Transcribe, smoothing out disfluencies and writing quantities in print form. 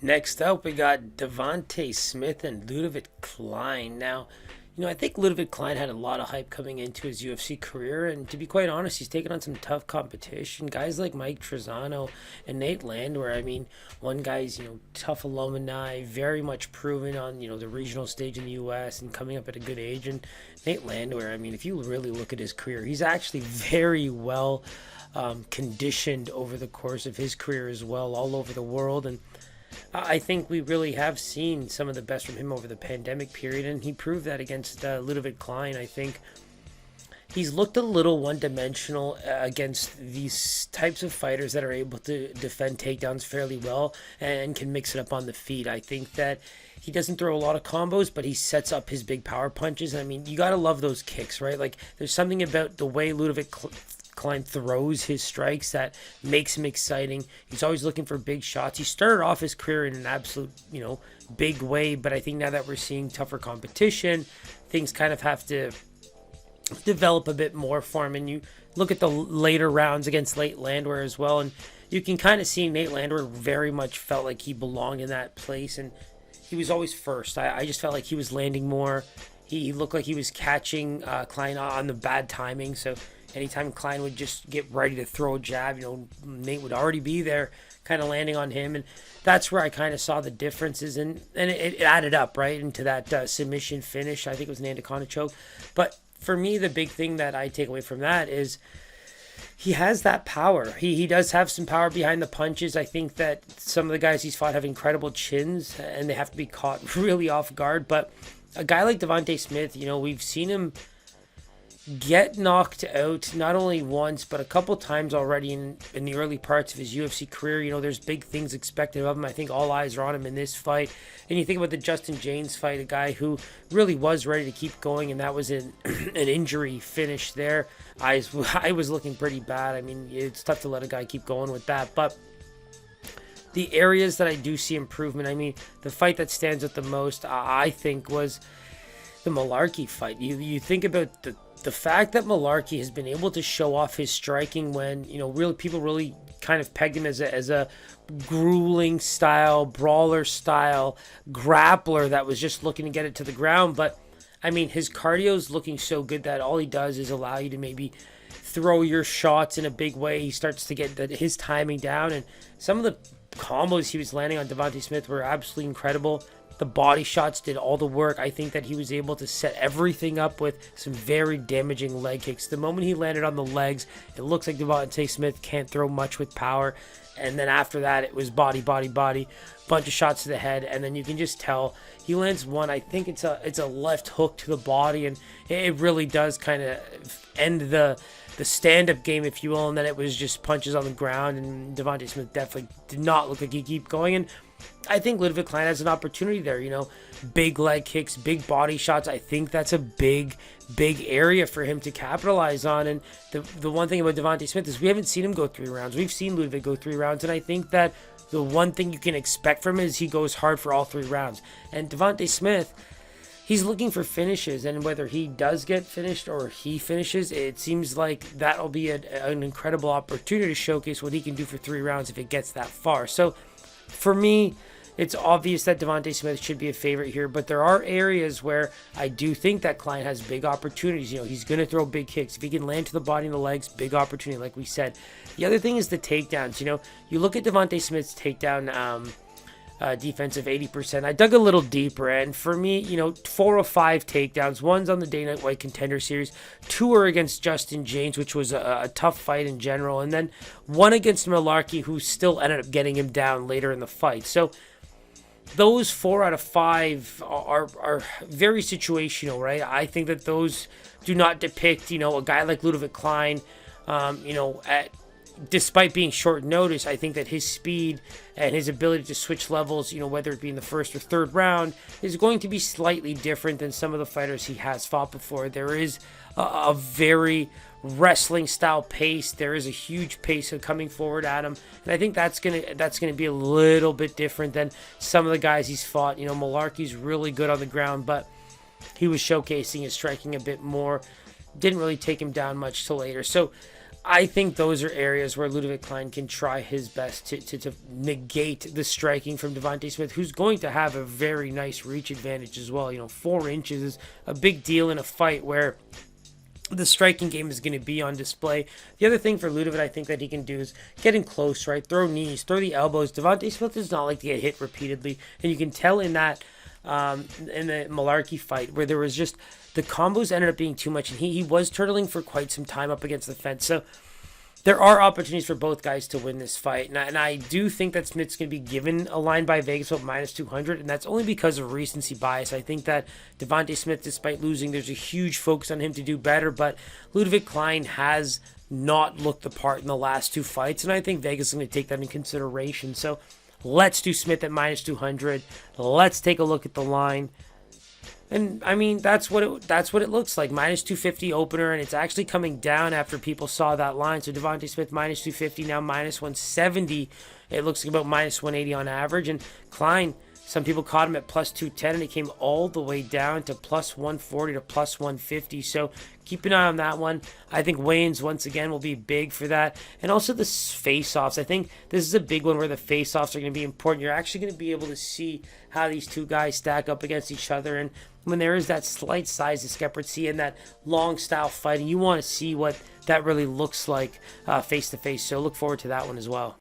Next up, we got Devonte Smith and Ľudovít Klein. Now, I think Ľudovít Klein had a lot of hype coming into his UFC career, and to be quite honest, he's taken on some tough competition. Guys like Mike Trizano and Nate Landwehr. One guy's, tough alumni, very much proven on, the regional stage in the U.S. and coming up at a good age. And Nate Landwehr, if you really look at his career, he's actually very well conditioned over the course of his career as well, all over the world. And I think we really have seen some of the best from him over the pandemic period, and he proved that against Ľudovít Klein. I think he's looked a little one-dimensional against these types of fighters that are able to defend takedowns fairly well and can mix it up on the feet. I think that he doesn't throw a lot of combos, but he sets up his big power punches. You got to love those kicks, right? Like, there's something about the way Ľudovít Klein throws his strikes that makes him exciting. He's always looking for big shots. He started off his career in an absolute, big way, but I think now that we're seeing tougher competition, things kind of have to develop a bit more for him. And you look at the later rounds against Nate Landwehr as well, and you can kind of see Nate Landwehr very much felt like he belonged in that place, and he was always first. I just felt like he was landing more. He looked like he was catching Klein on the bad timing, so anytime Klein would just get ready to throw a jab, Nate would already be there kind of landing on him. And that's where I kind of saw the differences. And it added up, right, into that submission finish. I think it was an anaconda choke. But for me, the big thing that I take away from that is he has that power. He does have some power behind the punches. I think that some of the guys he's fought have incredible chins, and they have to be caught really off guard. But a guy like Devonte Smith, we've seen him get knocked out not only once but a couple times already in the early parts of his UFC career. There's big things expected of him. I think all eyes are on him in this fight. And you think about the Justin James fight, a guy who really was ready to keep going, and that was an injury finish there. I was looking pretty bad. It's tough to let a guy keep going with that. But the areas that I do see improvement, the fight that stands out the most, I think, was the Malarkey fight. You think about the fact that Malarkey has been able to show off his striking when, really people really kind of pegged him as a grueling style, brawler style grappler that was just looking to get it to the ground. But his cardio's looking so good that all he does is allow you to maybe throw your shots in a big way. He starts to get his timing down, and some of the combos he was landing on Devonte Smith were absolutely incredible. The body shots did all the work. I think that he was able to set everything up with some very damaging leg kicks. The moment he landed on the legs, it looks like Devonte Smith can't throw much with power. And then after that, it was body, bunch of shots to the head, and then you can just tell he lands one. I think it's a left hook to the body, and it really does kind of end the stand-up game, if you will. And then it was just punches on the ground, and Devonte Smith definitely did not look like he keep going. And I think Ľudovít Klein has an opportunity there, big leg kicks, big body shots. I think that's a big area for him to capitalize on. And the one thing about Devonte Smith is we haven't seen him go 3 rounds. We've seen Ľudovít go 3 rounds, and I think that the one thing you can expect from him is he goes hard for all 3 rounds. And Devonte Smith, he's looking for finishes, and whether he does get finished or he finishes, it seems like that'll be an incredible opportunity to showcase what he can do for 3 rounds if it gets that far. So for me, it's obvious that Devonte Smith should be a favorite here, but there are areas where I do think that Klein has big opportunities. He's going to throw big kicks. If he can land to the body and the legs, big opportunity, like we said. The other thing is the takedowns. You look at Devonte Smith's takedown defense of 80%. I dug a little deeper, and for me, 4 of 5 takedowns. One's on the Day Night White Contender Series. 2 are against Justin James, which was a tough fight in general, and then 1 against Malarkey, who still ended up getting him down later in the fight. So those 4 out of 5 are very situational, right? I think that those do not depict, a guy like Ľudovít Klein, despite being short notice. I think that his speed and his ability to switch levels, whether it be in the first or third round, is going to be slightly different than some of the fighters he has fought before. There is a very wrestling style pace. There is a huge pace of coming forward at him, and I think that's gonna be a little bit different than some of the guys he's fought. Malarkey's really good on the ground, but he was showcasing his striking a bit more. Didn't really take him down much till later. So I think those are areas where Ľudovít Klein can try his best to negate the striking from Devonte Smith, who's going to have a very nice reach advantage as well. 4 inches is a big deal in a fight where the striking game is going to be on display. The other thing for Ľudovít, I think that he can do is get in close, right? Throw knees, throw the elbows. Devonte Smith does not like to get hit repeatedly, and you can tell in that in the Malarkey fight where there was just the combos ended up being too much, and he was turtling for quite some time up against the fence. So there are opportunities for both guys to win this fight, and I do think that Smith's going to be given a line by Vegas about -200, and that's only because of recency bias. I think that Devonte Smith, despite losing, there's a huge focus on him to do better, but Ľudovít Klein has not looked the part in the last 2 fights, and I think Vegas is going to take that in consideration. So let's do Smith at -200. Let's take a look at the line. And I mean, that's what it looks like. -250 opener, and it's actually coming down after people saw that line. So Devonte Smith -250, now -170. It looks like about -180 on average. And Klein, some people caught him at +210, and it came all the way down to +140 to +150. So keep an eye on that one. I think weigh-ins once again will be big for that. And also the face-offs. I think this is a big one where the face-offs are going to be important. You're actually going to be able to see how these two guys stack up against each other. And when there is that slight size discrepancy and that long style fighting, you want to see what that really looks like face-to-face. So look forward to that one as well.